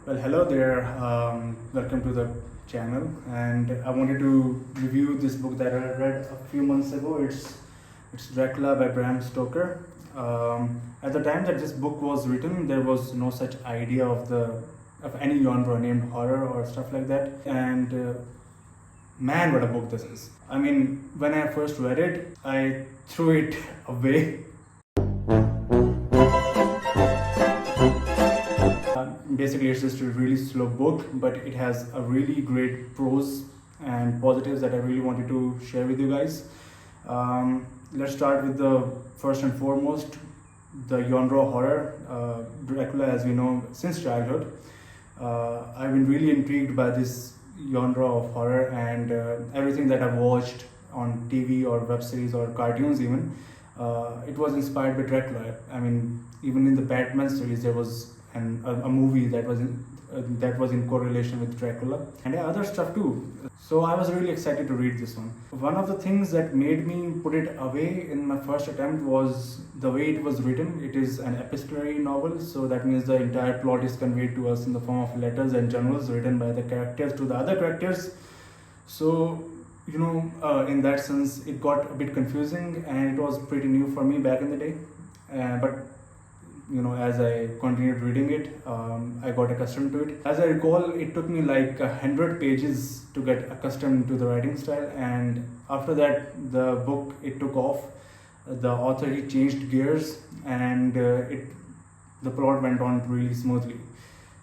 Well, hello there. Welcome to the channel. And I wanted to review this book that I read a few months ago. It's Dracula by Bram Stoker. At the time that this book was written, there was no such idea of any genre named horror or stuff like that. And man, what a book this is! I mean, when I first read it, I threw it away. Basically, it's just a really slow book, but it has a really great pros and positives that I really wanted to share with you guys. Let's start with the first and foremost, the genre horror. Dracula, as we know, since childhood. I've been really intrigued by this genre of horror, and everything that I've watched on TV or web series or cartoons even, it was inspired by Dracula. I mean, even in the Batman series, there was a movie that was in correlation with Dracula, and other stuff too. So I was really excited to read this one. One of the things that made me put it away in my first attempt was the way it was written. It is an epistolary novel, so that means the entire plot is conveyed to us in the form of letters and journals written by the characters to the other characters. So in that sense, it got a bit confusing, and it was pretty new for me back in the day. But as I continued reading it, I got accustomed to it. As I recall, it took me like 100 pages to get accustomed to the writing style, and after that, the book, it took off. The author, he changed gears, and the plot went on really smoothly.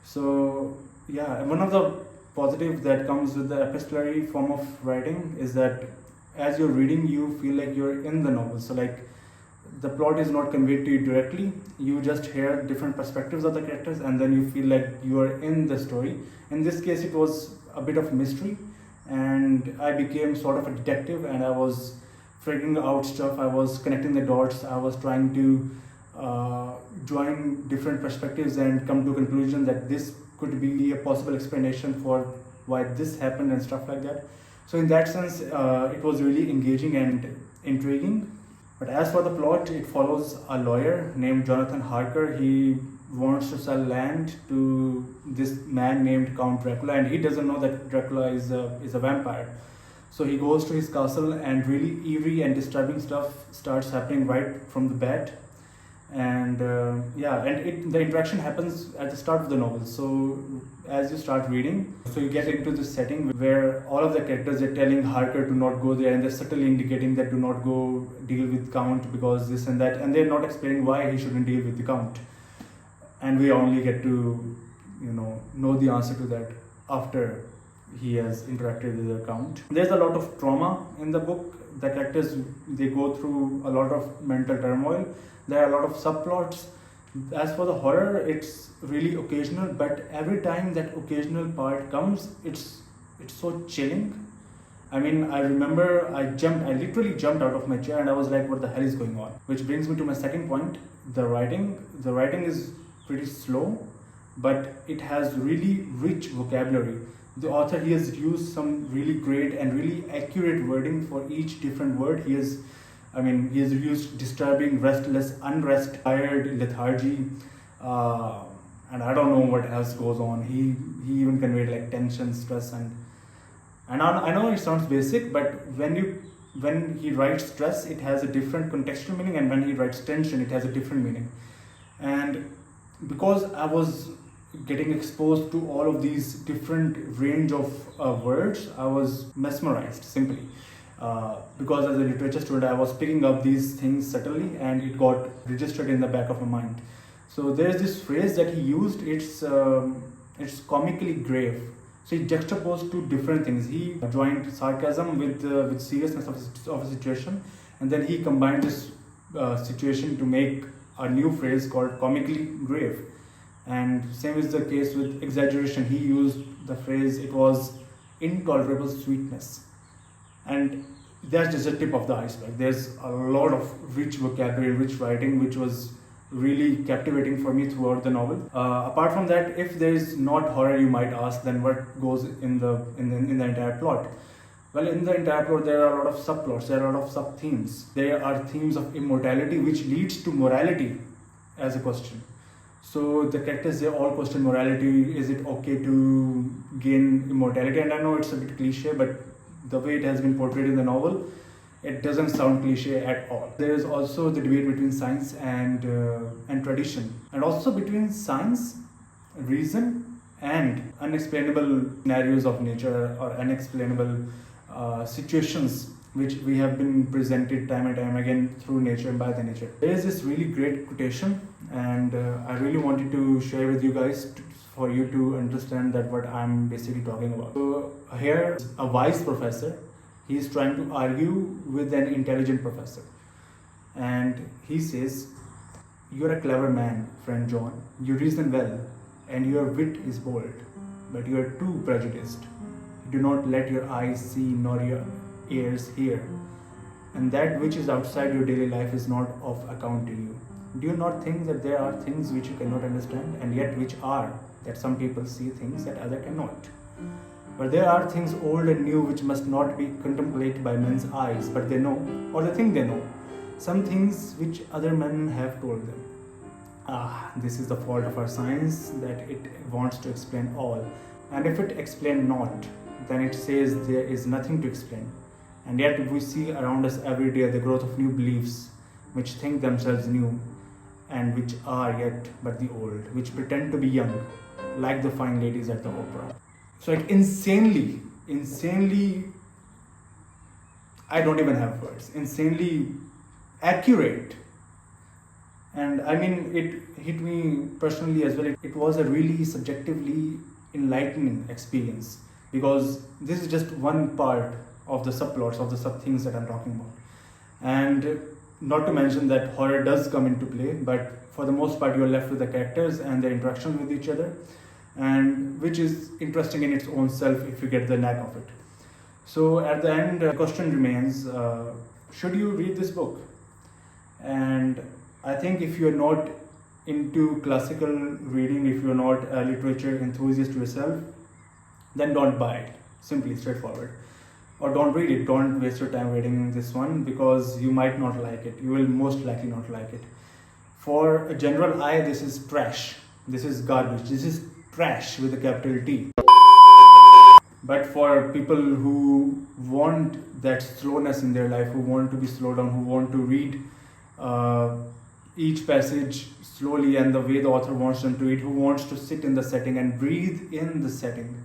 So yeah, one of the positives that comes with the epistolary form of writing is that as you're reading, you feel like you're in the novel. So like, the plot is not conveyed to you directly. You just hear different perspectives of the characters, and then you feel like you are in the story. In this case, it was a bit of mystery, and I became sort of a detective, and I was figuring out stuff. I was connecting the dots. I was trying to join different perspectives and come to a conclusion that this could be a possible explanation for why this happened and stuff like that. So in that sense, it was really engaging and intriguing. But as for the plot, it follows a lawyer named Jonathan Harker. He wants to sell land to this man named Count Dracula, and he doesn't know that Dracula is a vampire. So he goes to his castle, and really eerie and disturbing stuff starts happening right from the bat. And the interaction happens at the start of the novel. So as you start reading, so you get into this setting where all of the characters are telling Harker to not go there, and they're subtly indicating that do not go deal with Count because this and that, and they're not explaining why he shouldn't deal with the Count. And we only get to know the answer to that after he has interacted with the Count. There's a lot of trauma in the book. The characters, they go through a lot of mental turmoil. There are a lot of subplots. As for the horror, it's really occasional, but every time that occasional part comes, it's so chilling. I mean, I remember I literally jumped out of my chair, and I was like, what the hell is going on? Which brings me to my second point, the writing. The writing is pretty slow, but it has really rich vocabulary. The author, he has used some really great and really accurate wording for each different word. He has used disturbing, restless, unrest, tired, lethargy, and I don't know what else goes on. He even conveyed like tension, stress, and I know it sounds basic, but when he writes stress, it has a different contextual meaning, and when he writes tension, it has a different meaning. And because I was getting exposed to all of these different range of words, I was mesmerized simply. Because as a literature student, I was picking up these things subtly, and it got registered in the back of my mind. So there's this phrase that he used. It's comically grave. So he juxtaposed two different things. He joined sarcasm with seriousness of a situation, and then he combined this situation to make a new phrase called comically grave. And same is the case with exaggeration. He used the phrase, it was intolerable sweetness. And that's just the tip of the iceberg. There's a lot of rich vocabulary, rich writing, which was really captivating for me throughout the novel. Apart from that, if there is not horror, you might ask, then what goes in the entire plot? Well, in the entire plot, there are a lot of subplots, there are a lot of sub-themes. There are themes of immortality, which leads to morality as a question. So the characters, they all question morality. Is it okay to gain immortality? And I know it's a bit cliche, but the way it has been portrayed in the novel, it doesn't sound cliche at all. There is also the debate between science and tradition, and also between science, reason, and unexplainable scenarios of nature or unexplainable situations which we have been presented time and time again through nature and by the nature. There is this really great quotation, and I really wanted to share with you guys for you to understand that what I'm basically talking about. So here, a wise professor, he is trying to argue with an intelligent professor, and he says, "You're a clever man, friend John. You reason well, and your wit is bold, but you are too prejudiced. You do not let your eyes see nor your ears hear, and that which is outside your daily life is not of account to you. Do you not think that there are things which you cannot understand, and yet which are, that some people see things that others cannot? But there are things old and new which must not be contemplated by men's eyes, but they know, or they think they know, some things which other men have told them." This is the fault of our science, that it wants to explain all. And if it explain not, then it says there is nothing to explain. And yet we see around us every day the growth of new beliefs, which think themselves new, and which are yet but the old, which pretend to be young, like the fine ladies at the opera. So like insanely, I don't even have words, insanely accurate. And I mean, it hit me personally as well. It was a really subjectively enlightening experience, because this is just one part of the subplots, of the sub-things that I'm talking about. And not to mention that horror does come into play, but for the most part you're left with the characters and their interaction with each other, and which is interesting in its own self if you get the knack of it. So at the end, the question remains, should you read this book? And I think if you're not into classical reading, if you're not a literature enthusiast yourself, then don't buy it. Simply, straightforward. Or don't read it. Don't waste your time reading this one, because you might not like it. You will most likely not like it. For a general eye, this is trash. This is garbage. This is trash with a capital T. But for people who want that slowness in their life, who want to be slowed down, who want to read each passage slowly and the way the author wants them to read, who wants to sit in the setting and breathe in the setting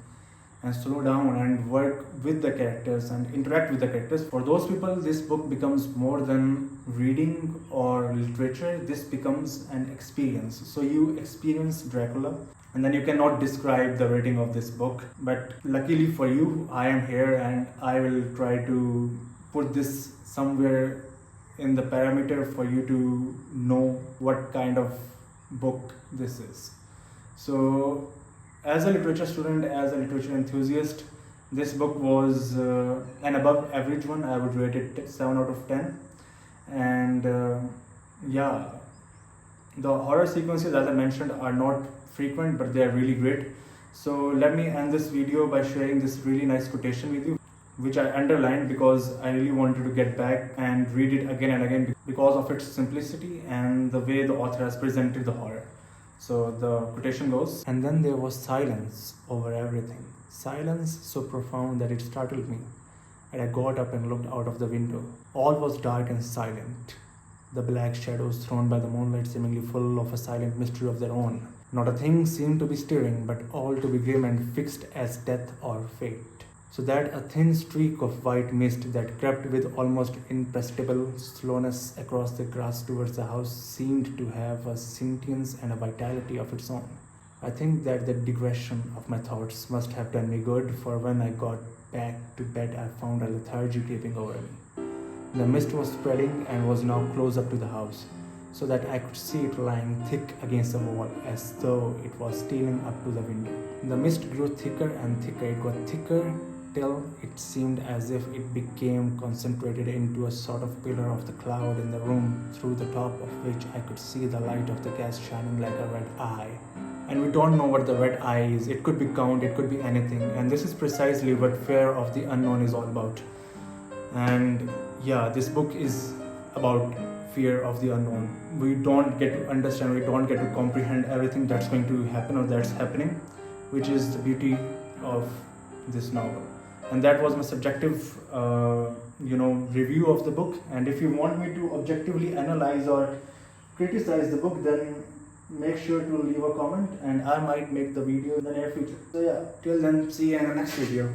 and slow down and work with the characters and interact with the characters, for those people this book becomes more than reading or literature. This becomes an experience. So you experience Dracula, and then you cannot describe the rating of this book. But luckily for you, I am here, and I will try to put this somewhere in the parameter for you to know what kind of book this is. So as a literature student, as a literature enthusiast, this book was an above average one. I would rate it 7 out of 10. And yeah, the horror sequences, as I mentioned, are not frequent, but they are really great. So let me end this video by sharing this really nice quotation with you, which I underlined because I really wanted to get back and read it again and again because of its simplicity and the way the author has presented the horror. So the quotation goes, "And then there was silence over everything. Silence so profound that it startled me. And I got up and looked out of the window. All was dark and silent. The black shadows thrown by the moonlight seemingly full of a silent mystery of their own. Not a thing seemed to be stirring, but all to be grim and fixed as death or fate. So that a thin streak of white mist that crept with almost imperceptible slowness across the grass towards the house seemed to have a sentience and a vitality of its own. I think that the digression of my thoughts must have done me good, for when I got back to bed I found a lethargy creeping over me. The mist was spreading and was now close up to the house, so that I could see it lying thick against the wall as though it was stealing up to the window. The mist grew thicker and thicker. It got thicker till it seemed as if it became concentrated into a sort of pillar of the cloud in the room, through the top of which I could see the light of the gas shining like a red eye. And we don't know what the red eye is. It could be count, it could be anything. And this is precisely what fear of the unknown is all about. And yeah, this book is about fear of the unknown. We don't get to understand, we don't get to comprehend everything that's going to happen or that's happening, which is the beauty of this novel. And that was my subjective review of the book. And if you want me to objectively analyze or criticize the book, then make sure to leave a comment and I might make the video in the near future. So yeah, till then, see you in the next video.